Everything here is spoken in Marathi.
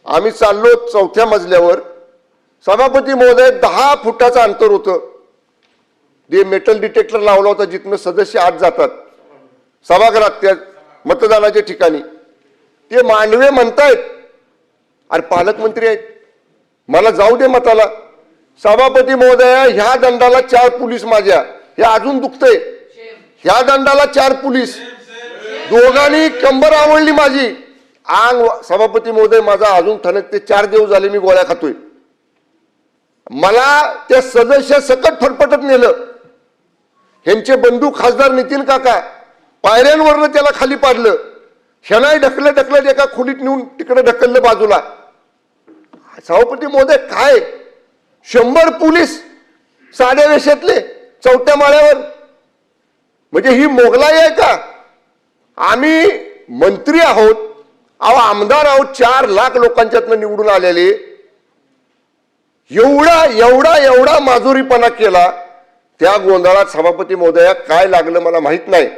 आम्ही चाललो चौथ्या मजल्यावर, सभापती महोदय 10 फुटाचं अंतर होतं, ते मेटल डिटेक्टर लावला होता जिथनं सदस्य आत जातात सभागृहात त्या मतदानाच्या ठिकाणी. ते मांडवे म्हणतायत अरे पालकमंत्री आहेत, मला जाऊ दे मताला. सभापती महोदय ह्या दंडाला 4 पोलीस माझ्या, हे अजून दुखतंय, ह्या दंडाला 4 पोलीस, दोघांनी कंबर आवळली माझी अंग. सभापती महोदय माझा अजून ठणकते, 4 दिवस झाले मी गोळ्या खातोय. मला त्या सदस्य सकट फरफटत नेलं. ह्यांचे बंधू खासदार नितीन काका पायऱ्यांवरनं त्याला खाली पाडलं, ह्यानाही ढकलत एका खोलीत नेऊन तिकडे ढकललं बाजूला. सभापती महोदय काय 100 पोलीस साध्या वेशातले चौथ्या माळ्यावर, म्हणजे ही मोगलाई आहे का? आम्ही मंत्री आहोत, आमदार आहोत, 4 लाख लोकांच्यातनं निवडून आलेले. एवढा माजुरीपणा केला. त्या गोंधळात सभापती महोदया काय लागलं मला माहित नाही.